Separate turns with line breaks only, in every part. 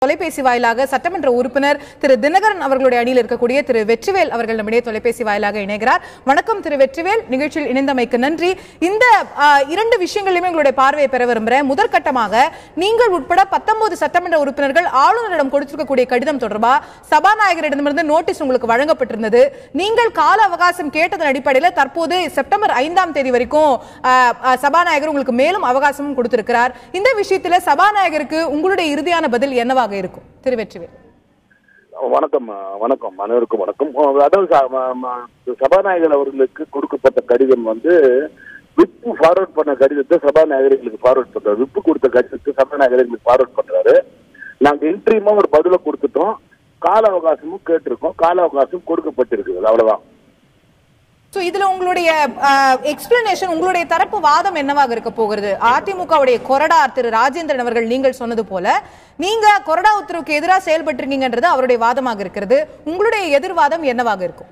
தொலைபேசி வாயிலாக சட்டமன்ற உறுப்பினர் திரு தினகரன் அவர்களுடைய அணியில் இருக்கக்கூடிய திரு வெற்றிவேல் அவர்கள் நம்முடைய தொலைபேசி வாயிலாக இணைகிறார். வணக்கம் திரு வெற்றிவேல், நிகழ்ச்சியில் இணைந்தமைக்கு நன்றி. இந்த இரண்டு விஷயங்களிலுமே உங்களுடைய பார்வையை பெற விரும்புகிறேன். முதற்கட்டமாக நீங்கள் உட்பட 19 சட்டமன்ற உறுப்பினர்கள் ஆளுநரிடம் கொடுத்திருக்கக்கூடிய கடிதம் தொடர்பாக சபாநாயகரிடமிருந்து நோட்டீஸ் உங்களுக்கு வழங்கப்பட்டிருந்தது. நீங்கள் கால அவகாசம் கேட்டதன் அடிப்படையில் தற்போது செப்டம்பர் 5ஆம் தேதி வரைக்கும் சபாநாயகர் உங்களுக்கு மேலும் அவகாசமும் கொடுத்திருக்கிறார். இந்த விஷயத்தில் சபாநாயகருக்கு உங்களுடைய இறுதியான பதில் என்னவாக இருக்கும் திரு வெற்றிவேல்?
வணக்கம் அனைவருக்கும் வணக்கம். அதாவது சபாநாயகர் அவர்களுக்கு கொடுக்கப்பட்ட கடிதம் விப்பு ஃபார்வர்ட் பண்ண கடிதத்தை சபாநாயகர்களுக்கு ஃபார்வர்ட் பண்றாரு. விப்பு கொடுத்த கடிதத்தை சபாநாயகர்களுக்கு ஃபார்வர்ட் பண்றாரு. நாங்க இன்ட்ரீமா ஒரு பதில கொடுத்துட்டோம், கால அவகாசமும் கேட்டிருக்கோம், கால அவகாசம் கொடுக்கப்பட்டிருக்கு, அவ்வளவுதான்.
இதுல உங்களுடைய எக்ஸ்பிளனேஷன், உங்களுடைய தரப்பு வாதம் என்னவாக இருக்க போகிறது? அதிமுகவுடைய கொறடா திரு ராஜேந்திரன் அவர்கள் நீங்கள் சொன்னது போல நீங்க கொறடா உத்தரவுக்கு எதிராக செயல்பட்டிருக்கீங்கன்றது அவருடைய வாதமாக இருக்கிறது. உங்களுடைய எதிர்வாதம் என்னவாக இருக்கும்?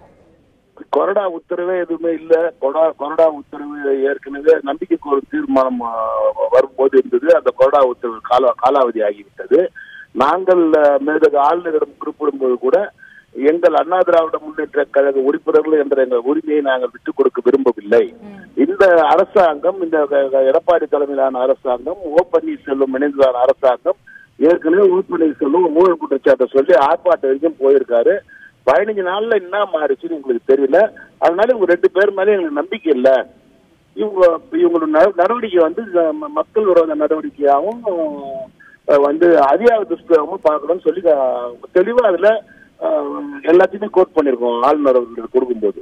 கொறடா உத்தரவே எதுவுமே இல்ல. கொறடா உத்தரவு ஏற்கனவே நம்பிக்கைக்கு ஒரு தீர்மானம் வரும்போது இருந்தது. அந்த கொறடா உத்தரவு காலாவதி ஆகிவிட்டது. நாங்கள் மேதகு ஆளுநரிடம் குறிப்பிடும்போது கூட எங்கள் அண்ணா திராவிட முன்னேற்ற கழக உறுப்பினர்கள் என்ற எங்கள் உரிமையை நாங்கள் விட்டுக் கொடுக்க விரும்பவில்லை. இந்த அரசாங்கம், இந்த எடப்பாடி தலைமையிலான அரசாங்கம், ஓ பன்னீர்செல்வம் இணைந்ததான அரசாங்கம் ஏற்கனவே ஓ பன்னீர்செல்வம் ஊழல் குற்றச்சாட்டை சொல்லி ஆர்ப்பாட்டம் வரைக்கும் போயிருக்காரு. 15 நாள்ல என்ன மாறிச்சுன்னு உங்களுக்கு தெரியல. அதனால இவங்க 2 பேர் மேலே எங்களுக்கு நம்பிக்கை இல்லை. இவங்களோட நடவடிக்கை மக்கள் விரோத நடவடிக்கையாகவும் அதிகார துஷ்பிரயோகமும் பார்க்கணும்னு சொல்லி தெளிவா அதுல எல்லாத்தையுமே கோட் பண்ணிருக்கோம் ஆளுநர் அவர்களுக்கு கொடுக்கும்போது.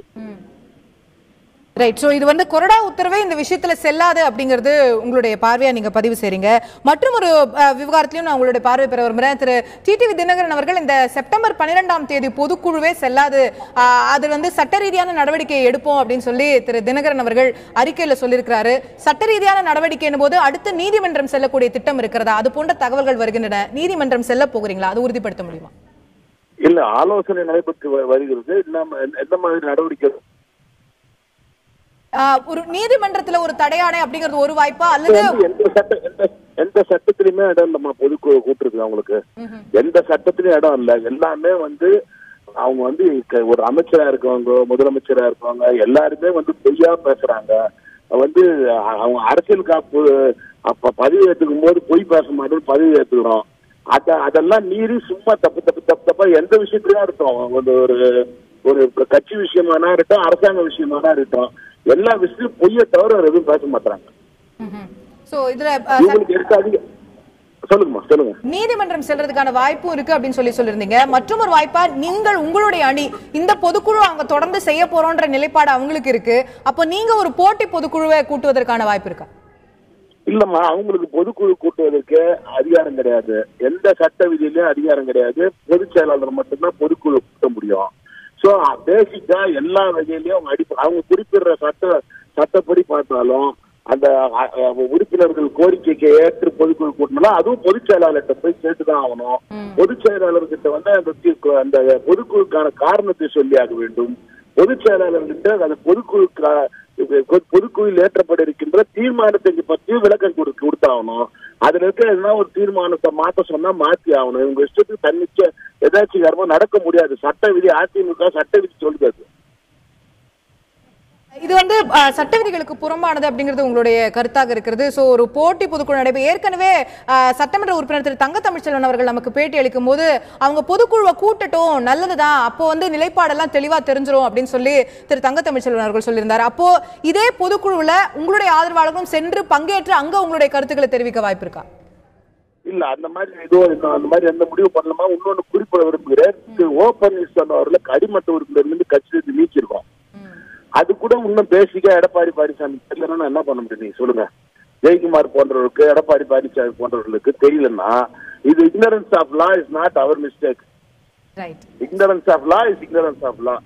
ரைட். சோ இது கொறடா உத்தரவே இந்த விஷயத்துல செல்லாது அப்படிங்கிறது உங்களுடைய பார்வையா நீங்க பதிவு செய்றீங்க. மற்றும் ஒரு விவகாரத்திலையும் நான் உங்களுடைய பார்வை பெற விரும்புறேன். திரு டிடிவி தினகரன் அவர்கள் இந்த செப்டம்பர் 12ஆம் தேதி பொதுக்குழுவே செல்லாது, அது சட்ட ரீதியான நடவடிக்கை எடுப்போம் அப்படின்னு சொல்லி திரு தினகரன் அவர்கள் அறிக்கையில சொல்லியிருக்கிறாரு. சட்ட ரீதியான நடவடிக்கை போது அடுத்து நீதிமன்றம் செல்லக்கூடிய திட்டம் இருக்கிறதா? அது போன்ற தகவல்கள் வருகின்றன. நீதிமன்றம் செல்ல போகிறீங்களா? அது உறுதிப்படுத்த முடியுமா?
இல்ல, ஆலோசனை நடைபெற்று வருகிறது. எந்த மாதிரி நடவடிக்கை?
ஒரு நீதிமன்றத்துல ஒரு தடையாணை அப்படிங்கிறது ஒரு வாய்ப்பா, அல்லது
எந்த சட்டத்திலுமே இடம் நம்ம பொதுக்குழு கூட்டிருக்கு அவங்களுக்கு எந்த சட்டத்திலும் இடம் இல்ல. எல்லாமே அவங்க ஒரு அமைச்சரா இருக்கவங்க, முதலமைச்சரா இருக்கவங்க எல்லாருமே பொய்யா பேசுறாங்க. அவங்க அரசியல் காப்பு பதவி ஏற்றுக்கும் போது பொய் பேச மாட்டோம், பதவி ஏற்றுக்கிறோம். அதெல்லாம் மீறி சும்மா தப்பா எந்த விஷயத்துலயும் இருக்கட்டும், ஒரு கட்சி விஷயமானா இருக்கட்டும், அரசாங்க விஷயமானா இருக்கட்டும், எல்லா விஷயத்தையும் பொய்ய தவிர எதுவும் பேச மாட்டாங்க. சொல்லுங்க.
நீதிமன்றம் செல்றதுக்கான வாய்ப்பும் இருக்கு அப்படின்னு சொல்லிருந்தீங்க. மற்றும் ஒரு வாய்ப்பா நீங்கள் உங்களுடைய அணி இந்த பொதுக்குழு அவங்க தொடர்ந்து செய்ய போறோம்ன்ற நிலைப்பாடு அவங்களுக்கு இருக்கு. அப்போ நீங்க ஒரு போட்டி பொதுக்குழுவை கூட்டுவதற்கான வாய்ப்பு இருக்கா?
இல்லம்மா, அவங்களுக்கு பொதுக்குழு கூட்டுவதற்கு அதிகாரம் கிடையாது. எந்த சட்ட விதியிலயும் அதிகாரம் கிடையாது. பொதுச் செயலாளர் மட்டும்தான் பொதுக்குழு கூட்ட முடியும். சோ பேசிக்கா எல்லா வகையிலயும் அவங்க குறிப்பிடுற சட்டப்படி பார்த்தாலும் அந்த உறுப்பினர்கள் கோரிக்கைக்கு ஏற்று பொதுக்குழு கூட்டினாலும் அதுவும் பொதுச் செயலாளர்கிட்ட போய் கேட்டுதான் ஆகணும். பொதுச் செயலாளர்கிட்ட அந்த பொதுக்குழுக்கான காரணத்தை சொல்லி ஆக வேண்டும். பொதுச் செயலாளர்கிட்ட அந்த பொதுக்குழுவில் ஏற்றப்பட இருக்கின்ற தீர்மானத்தை பற்றியும் விளக்கம் கொடுத்தாகணும். அதுல இருக்க ஒரு தீர்மானத்தை மாற்ற சொன்னா மாற்றி ஆகணும். இவங்க இஷ்டத்துக்கு தன்னிச்ச எதாச்சிகாரமா நடக்க முடியாது. சட்ட விதி, அதிமுக சட்ட விதி சொல்றது.
இது சட்ட விதிகளுக்கு புறம்பானது அப்படிங்கிறது உங்களுடைய கருத்தாக இருக்கிறது. சோ ஒரு போட்டி பொதுக்குழு நடைபெறும். ஏற்கனவே சட்டமன்ற உறுப்பினர் திரு தங்க தமிழ்ச்செல்வன் அவர்கள் நமக்கு பேட்டி அளிக்கும் போது அவங்க பொதுக்குழுவை கூட்டட்டும், நல்லதுதான், அப்போ நிலைப்பாடெல்லாம் தெளிவா தெரிஞ்சிரும் அப்படின்னு சொல்லி திரு தங்க தமிழ்ச்செல்வன் அவர்கள் சொல்லியிருந்தார். அப்போ இதே பொதுக்குழுல உங்களுடைய ஆதரவாளர்களும் சென்று பங்கேற்று அங்க உங்களுடைய கருத்துக்களை தெரிவிக்க வாய்ப்பு இருக்கா?
இல்ல, அந்த மாதிரி எந்த முடிவு பண்ணலாமா? இன்னொன்னு குறிப்பிட விரும்புகிறேன். ஓ பன்னீர்செல்வம் அவர்களுக்கு அடிமட்ட உறுப்பினர்ல கட்சியிலிருந்து நீக்கிருக்கோம். அது கூட இன்னும் பேசிக்கா எடப்பாடி பழனிசாமி தெரியலன்னா என்ன பண்ண முடியும்? நீங்க சொல்லுங்க. ஜெயக்குமார் போன்றவர்களுக்கு, எடப்பாடி பழனிசாமி போன்றவர்களுக்கு தெரியலன்னா இது ignorance of law is not our mistake. Right. Ignorance of law is ignorance of law.